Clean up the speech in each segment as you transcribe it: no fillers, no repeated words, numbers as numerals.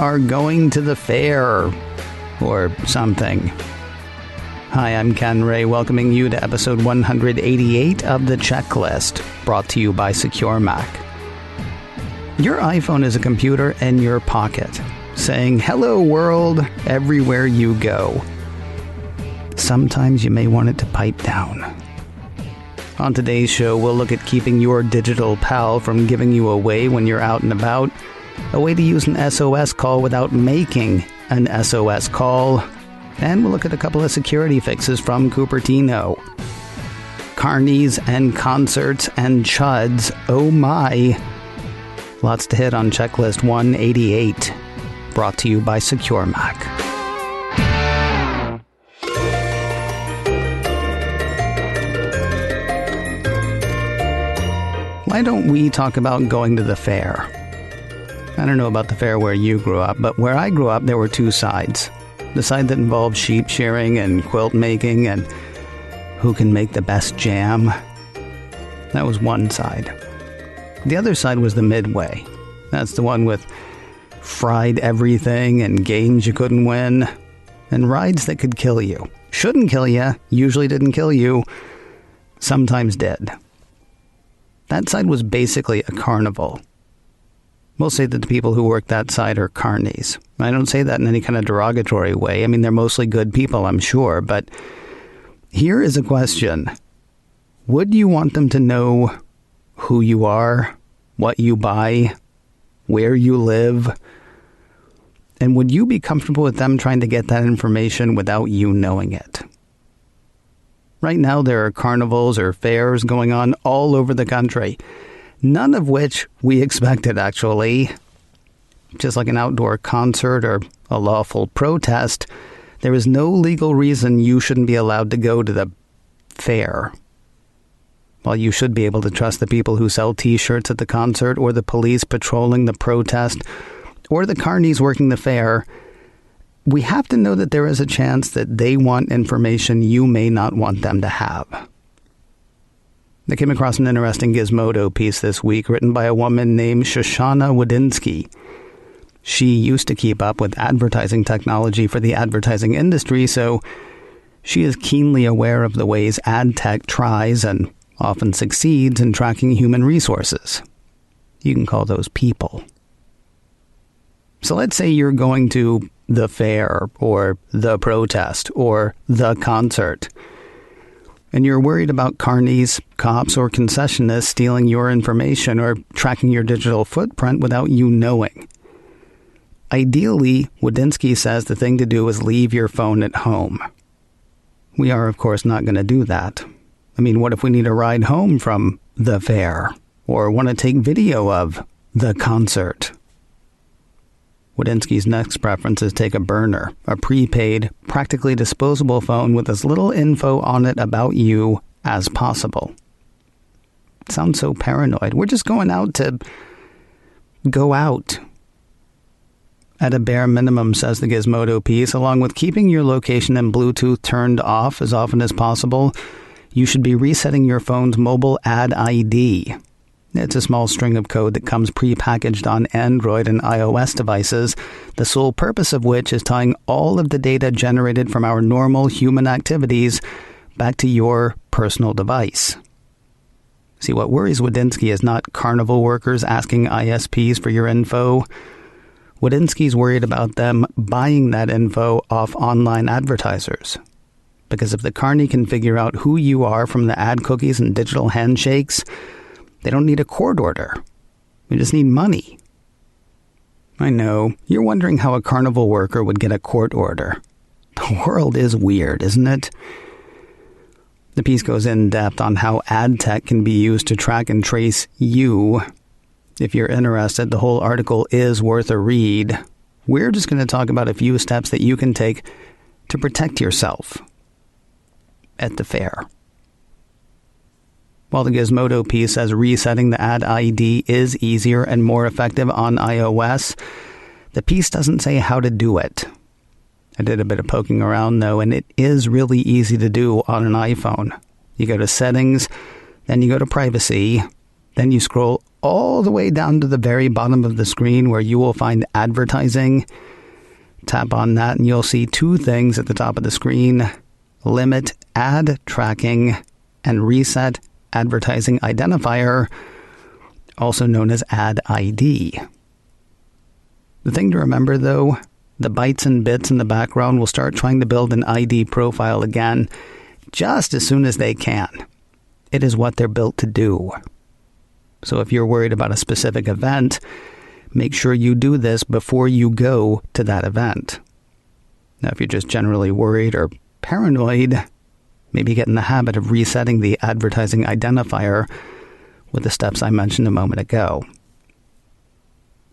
are going to the fair or something. Hi, I'm Ken Ray, welcoming you to episode 188 of The Checklist, brought to you by Secure Mac. Your iPhone is a computer in your pocket, saying, "Hello world," everywhere you go. Sometimes you may want it to pipe down. On today's show, we'll look at keeping your digital pal from giving you away when you're out and about, a way to use an SOS call without making an SOS call, and we'll look at a couple of security fixes from Cupertino. Carnies and concerts and chuds, oh my. Lots to hit on Checklist 188, brought to you by Secure Mac. Why don't we talk about going to the fair? I don't know about the fair where you grew up, but where I grew up, there were two sides. The side that involved sheep shearing and quilt making and who can make the best jam. That was one side. The other side was the midway. That's the one with fried everything and games you couldn't win and rides that could kill you. Shouldn't kill you, usually didn't kill you, sometimes did. That side was basically a carnival. We'll say that the people who work that side are carnies. I don't say that in any kind of derogatory way. I mean, they're mostly good people, I'm sure. But here is a question. Would you want them to know who you are, what you buy, where you live? And would you be comfortable with them trying to get that information without you knowing it? Right now, there are carnivals or fairs going on all over the country. None of which we expected, actually. Just like an outdoor concert or a lawful protest, there is no legal reason you shouldn't be allowed to go to the fair. While you should be able to trust the people who sell T-shirts at the concert, or the police patrolling the protest, or the carnies working the fair, we have to know that there is a chance that they want information you may not want them to have. I came across an interesting Gizmodo piece this week written by a woman named Shoshana Wadinsky. She used to keep up with advertising technology for the advertising industry, so she is keenly aware of the ways ad tech tries and often succeeds in tracking human resources. You can call those people. So let's say you're going to the fair or the protest or the concert, and you're worried about carnies, cops, or concessionists stealing your information or tracking your digital footprint without you knowing. Ideally, Wadinsky says the thing to do is leave your phone at home. We are, of course, not going to do that. I mean, what if we need a ride home from the fair or want to take video of the concert? Wadinsky's next preference is take a burner, a prepaid, practically disposable phone with as little info on it about you as possible. It sounds so paranoid. We're just going out to go out. At a bare minimum, says the Gizmodo piece, along with keeping your location and Bluetooth turned off as often as possible, you should be resetting your phone's mobile ad ID. It's a small string of code that comes prepackaged on Android and iOS devices, the sole purpose of which is tying all of the data generated from our normal human activities back to your personal device. See, what worries Wadinsky is not carnival workers asking ISPs for your info. Wadinsky's worried about them buying that info off online advertisers. Because if the carny can figure out who you are from the ad cookies and digital handshakes, they don't need a court order. They just need money. I know. You're wondering how a carnival worker would get a court order. The world is weird, isn't it? The piece goes in depth on how ad tech can be used to track and trace you. If you're interested, the whole article is worth a read. We're just going to talk about a few steps that you can take to protect yourself at the fair. While the Gizmodo piece says resetting the ad ID is easier and more effective on iOS, the piece doesn't say how to do it. I did a bit of poking around, though, and it is really easy to do on an iPhone. You go to Settings, then you go to Privacy, then you scroll all the way down to the very bottom of the screen where you will find advertising. Tap on that and you'll see two things at the top of the screen: limit ad tracking and reset advertising identifier, also known as ad ID. The thing to remember, though, the bytes and bits in the background will start trying to build an ID profile again just as soon as they can. It is what they're built to do. So if you're worried about a specific event, make sure you do this before you go to that event. Now, if you're just generally worried or paranoid, maybe get in the habit of resetting the advertising identifier with the steps I mentioned a moment ago.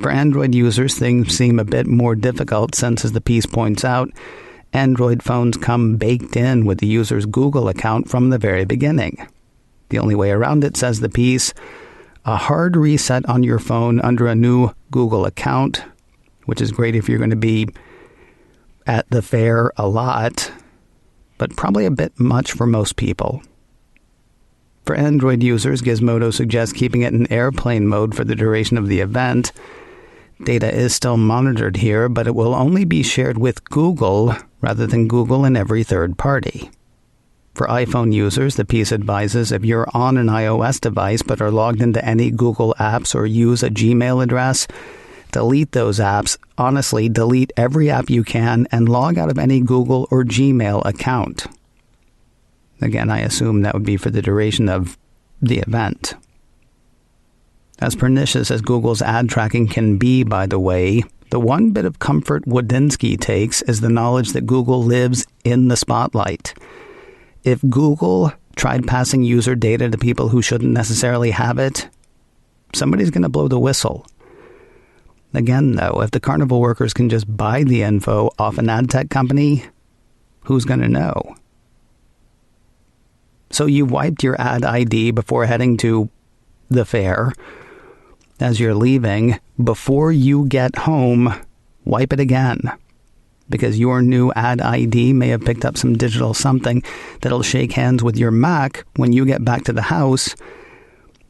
For Android users, things seem a bit more difficult since, as the piece points out, Android phones come baked in with the user's Google account from the very beginning. The only way around it, says the piece, a hard reset on your phone under a new Google account, which is great if you're going to be at the fair a lot, but probably a bit much for most people. For Android users, Gizmodo suggests keeping it in airplane mode for the duration of the event. Data is still monitored here, but it will only be shared with Google rather than Google and every third party. For iPhone users, the piece advises if you're on an iOS device but are logged into any Google apps or use a Gmail address, delete those apps. Honestly, delete every app you can and log out of any Google or Gmail account. Again, I assume that would be for the duration of the event. As pernicious as Google's ad tracking can be, by the way, the one bit of comfort Wodinsky takes is the knowledge that Google lives in the spotlight. If Google tried passing user data to people who shouldn't necessarily have it, somebody's going to blow the whistle. Again, though, if the carnival workers can just buy the info off an ad tech company, who's going to know? So you wiped your ad ID before heading to the fair. As you're leaving, before you get home, wipe it again. Because your new ad ID may have picked up some digital something that'll shake hands with your Mac when you get back to the house,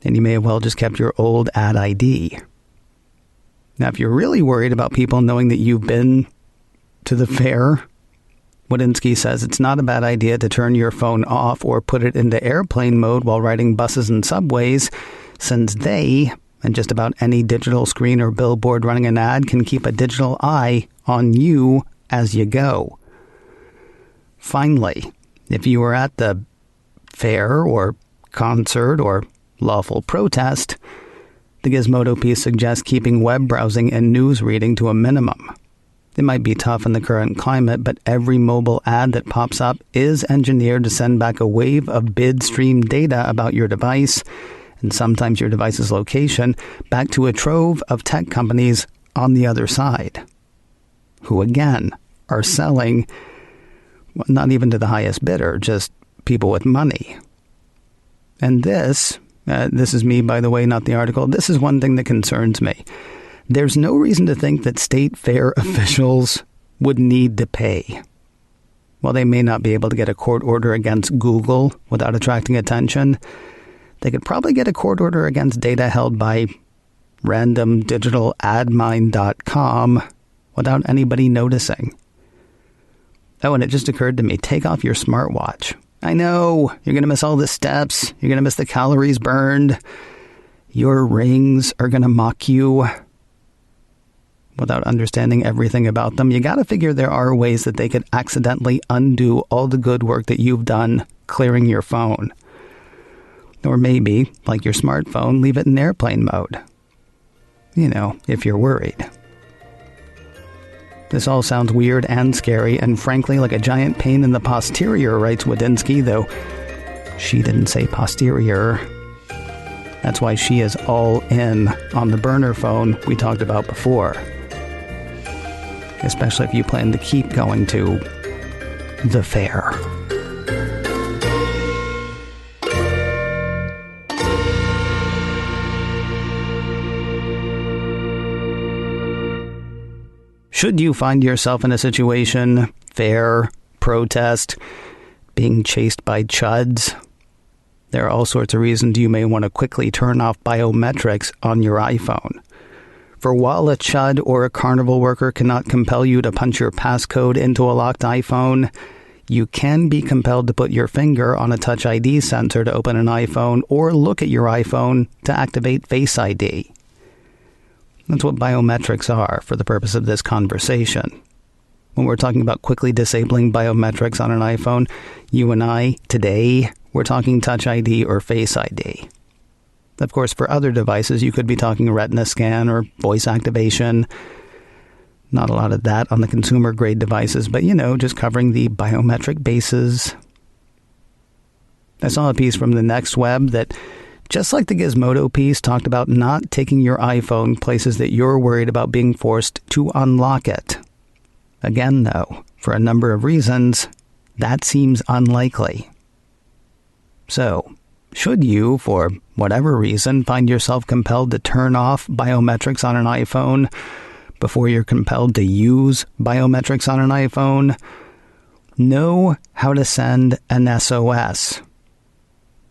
and you may have well just kept your old ad ID. Now, if you're really worried about people knowing that you've been to the fair, Wodinsky says it's not a bad idea to turn your phone off or put it into airplane mode while riding buses and subways, since they, and just about any digital screen or billboard running an ad, can keep a digital eye on you as you go. Finally, if you were at the fair or concert or lawful protest, the Gizmodo piece suggests keeping web browsing and news reading to a minimum. It might be tough in the current climate, but every mobile ad that pops up is engineered to send back a wave of bid stream data about your device, and sometimes your device's location, back to a trove of tech companies on the other side, who again are selling, not even to the highest bidder, just people with money. And this is me, by the way, not the article. This is one thing that concerns me. There's no reason to think that state fair officials would need to pay. While they may not be able to get a court order against Google without attracting attention, they could probably get a court order against data held by randomdigitaladmine.com without anybody noticing. Oh, and it just occurred to me, take off your smartwatch. I know, you're going to miss all the steps. You're going to miss the calories burned. Your rings are going to mock you. Without understanding everything about them, you got to figure there are ways that they could accidentally undo all the good work that you've done clearing your phone. Or maybe, like your smartphone, leave it in airplane mode. You know, if you're worried. This all sounds weird and scary, and frankly like a giant pain in the posterior, writes Wodinsky, though she didn't say posterior. That's why she is all in on the burner phone we talked about before. Especially if you plan to keep going to the fair. Should you find yourself in a situation, fair, protest, being chased by chuds, There are all sorts of reasons you may want to quickly turn off biometrics on your iPhone. For while a chud or a carnival worker cannot compel you to punch your passcode into a locked iPhone, you can be compelled to put your finger on a Touch ID sensor to open an iPhone or look at your iPhone to activate Face ID. That's what biometrics are for the purpose of this conversation. When we're talking about quickly disabling biometrics on an iPhone, you and I, today, we're talking Touch ID or Face ID. Of course, for other devices, you could be talking retina scan or voice activation. Not a lot of that on the consumer-grade devices, but, just covering the biometric bases. I saw a piece from the Next Web that, just like the Gizmodo piece, talked about not taking your iPhone places that you're worried about being forced to unlock it. Again, though, for a number of reasons, that seems unlikely. So, should you, for whatever reason, find yourself compelled to turn off biometrics on an iPhone before you're compelled to use biometrics on an iPhone, know how to send an SOS.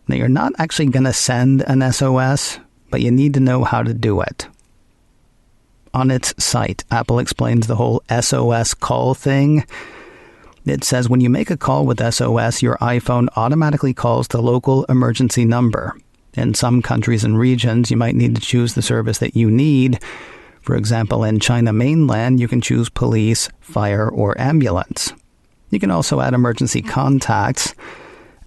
Now, you're not actually going to send an SOS, but you need to know how to do it. On its site, Apple explains the whole SOS Call thing. It says when you make a call with SOS, your iPhone automatically calls the local emergency number. In some countries and regions, you might need to choose the service that you need. For example, in China mainland, you can choose police, fire, or ambulance. You can also add emergency contacts.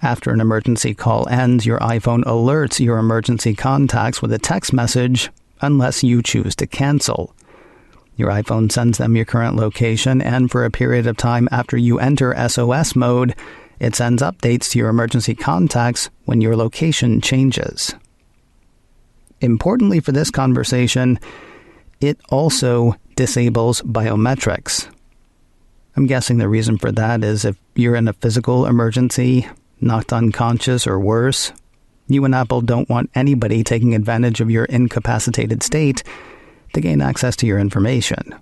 After an emergency call ends, your iPhone alerts your emergency contacts with a text message unless you choose to cancel. Your iPhone sends them your current location, and for a period of time after you enter SOS mode, it sends updates to your emergency contacts when your location changes. Importantly for this conversation, it also disables biometrics. I'm guessing the reason for that is if you're in a physical emergency, knocked unconscious or worse, you and Apple don't want anybody taking advantage of your incapacitated state to gain access to your information.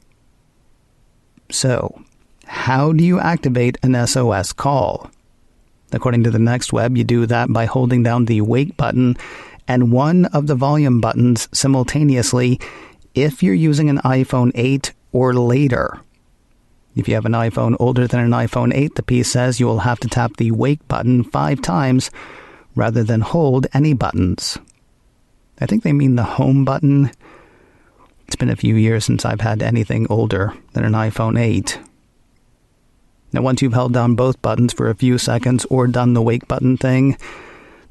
So, how do you activate an SOS call? According to the Next Web, you do that by holding down the wake button and one of the volume buttons simultaneously if you're using an iPhone 8 or later. If you have an iPhone older than an iPhone 8, the piece says you will have to tap the wake button 5 times rather than hold any buttons. I think they mean the home button. It's been a few years since I've had anything older than an iPhone 8. Now, once you've held down both buttons for a few seconds or done the wake button thing,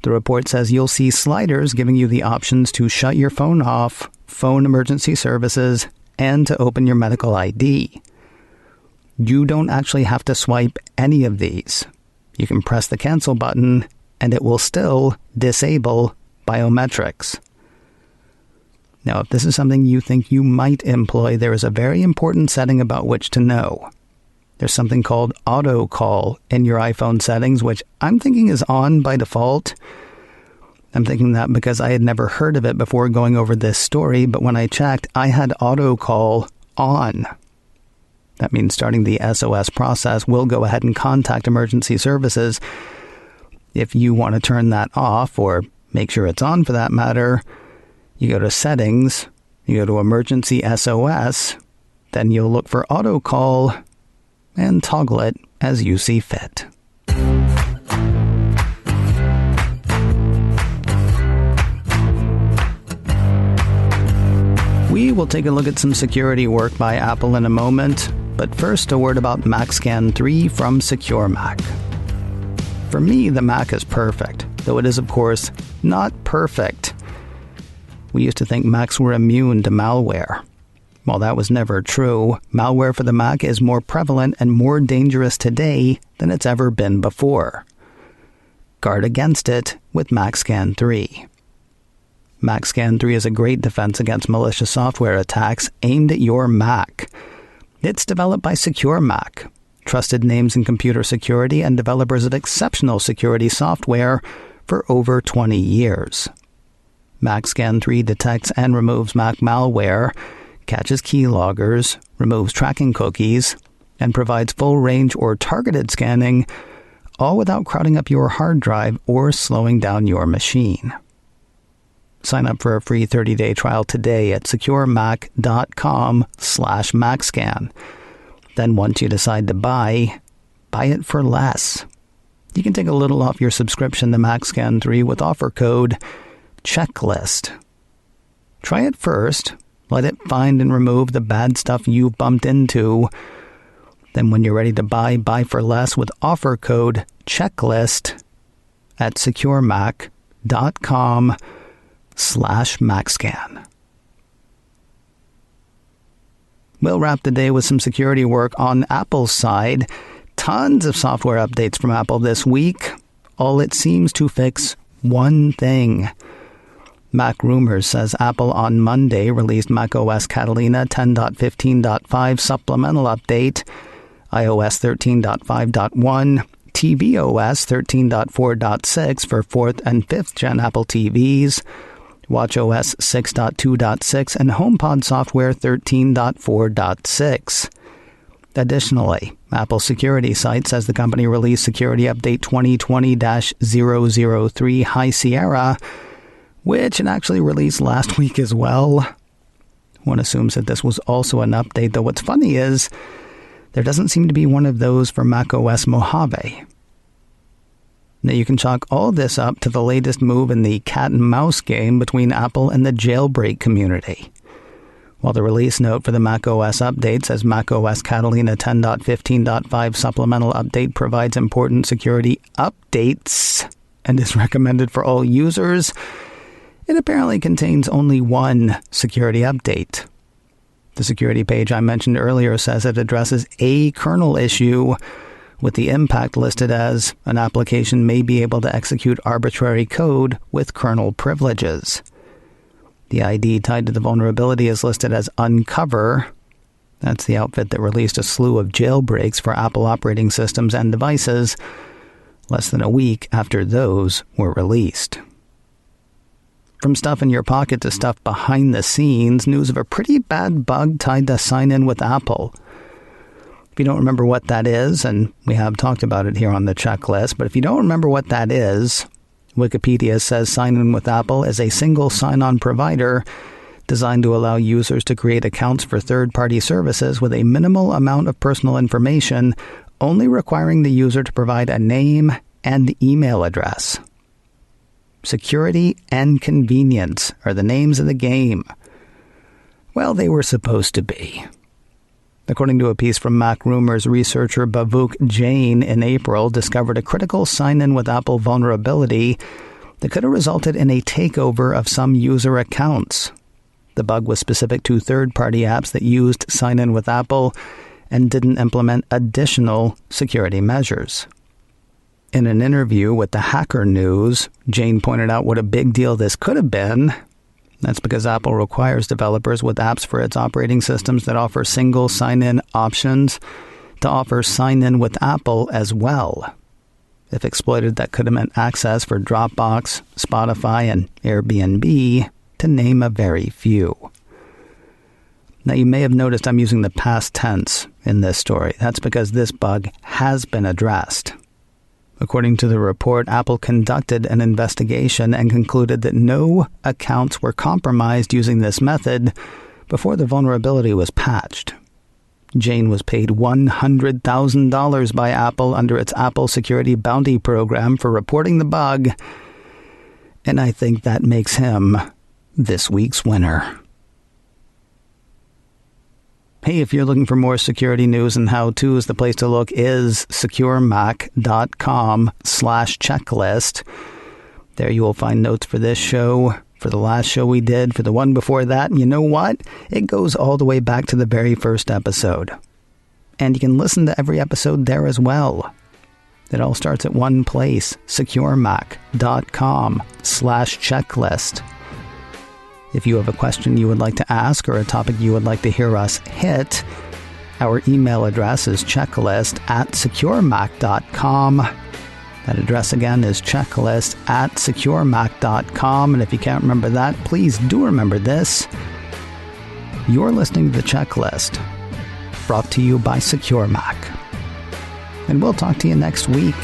the report says you'll see sliders giving you the options to shut your phone off, phone emergency services, and to open your medical ID. You don't actually have to swipe any of these. You can press the cancel button, and it will still disable biometrics. Now, if this is something you think you might employ, there is a very important setting about which to know. There's something called auto call in your iPhone settings, which I'm thinking is on by default. I'm thinking that because I had never heard of it before going over this story, but when I checked, I had auto call on. That means starting the SOS process will go ahead and contact emergency services. If you want to turn that off, or make sure it's on for that matter, you go to Settings, you go to Emergency SOS, then you'll look for Auto Call and toggle it as you see fit. We will take a look at some security work by Apple in a moment, but first a word about MacScan 3 from Secure Mac. For me, the Mac is perfect, though it is, of course, not perfect. We used to think Macs were immune to malware. While that was never true, malware for the Mac is more prevalent and more dangerous today than it's ever been before. Guard against it with MacScan 3. MacScan 3 is a great defense against malicious software attacks aimed at your Mac. It's developed by Secure Mac, trusted names in computer security and developers of exceptional security software for over 20 years. MacScan 3 detects and removes Mac malware, catches keyloggers, removes tracking cookies, and provides full-range or targeted scanning, all without crowding up your hard drive or slowing down your machine. Sign up for a free 30-day trial today at securemac.com/MacScan. Then once you decide to buy it for less. You can take a little off your subscription to MacScan 3 with offer code CHECKLIST. Try it first. Let it find and remove the bad stuff you've bumped into. Then when you're ready to buy for less with offer code CHECKLIST at securemac.com/MacScan. We'll wrap the day with some security work on Apple's side. Tons of software updates from Apple this week. All it seems to fix one thing. Mac Rumors says Apple on Monday released macOS Catalina 10.15.5 supplemental update, iOS 13.5.1, tvOS 13.4.6 for 4th and 5th gen Apple TVs, watchOS 6.2.6, and HomePod software 13.4.6. Additionally, Apple security site says the company released Security Update 2020-003 High Sierra, which it actually released last week as well. One assumes that this was also an update, though what's funny is there doesn't seem to be one of those for macOS Mojave. Now you can chalk all this up to the latest move in the cat and mouse game between Apple and the jailbreak community. While the release note for the macOS update says macOS Catalina 10.15.5 supplemental update provides important security updates and is recommended for all users, it apparently contains only one security update. The security page I mentioned earlier says it addresses a kernel issue, with the impact listed as an application may be able to execute arbitrary code with kernel privileges. The ID tied to the vulnerability is listed as Uncover. That's the outfit that released a slew of jailbreaks for Apple operating systems and devices less than a week after those were released. From stuff in your pocket to stuff behind the scenes, news of a pretty bad bug tied to Sign In with Apple. If you don't remember what that is, and we have talked about it here on the checklist, but if you don't remember what that is, Wikipedia says Sign In with Apple is a single sign-on provider designed to allow users to create accounts for third-party services with a minimal amount of personal information, only requiring the user to provide a name and email address. Security and convenience are the names of the game. Well, they were supposed to be. According to a piece from Mac Rumors, researcher Bavuk Jain in April discovered a critical sign-in with Apple vulnerability that could have resulted in a takeover of some user accounts. The bug was specific to third-party apps that used sign-in with Apple and didn't implement additional security measures. In an interview with the Hacker News, Jain pointed out what a big deal this could have been. That's because Apple requires developers with apps for its operating systems that offer single sign-in options to offer sign-in with Apple as well. If exploited, that could have meant access for Dropbox, Spotify, and Airbnb, to name a very few. Now, you may have noticed I'm using the past tense in this story. That's because this bug has been addressed. According to the report, Apple conducted an investigation and concluded that no accounts were compromised using this method before the vulnerability was patched. Jain was paid $100,000 by Apple under its Apple Security Bounty Program for reporting the bug, and I think that makes him this week's winner. Hey, if you're looking for more security news and how-tos, the place to look is securemac.com/checklist. There you will find notes for this show, for the last show we did, for the one before that. And you know what? It goes all the way back to the very first episode. And you can listen to every episode there as well. It all starts at one place, securemac.com/checklist. If you have a question you would like to ask or a topic you would like to hear us hit, our email address is checklist@securemac.com. That address again is checklist@securemac.com. And if you can't remember that, please do remember this. You're listening to The Checklist, brought to you by Secure Mac. And we'll talk to you next week.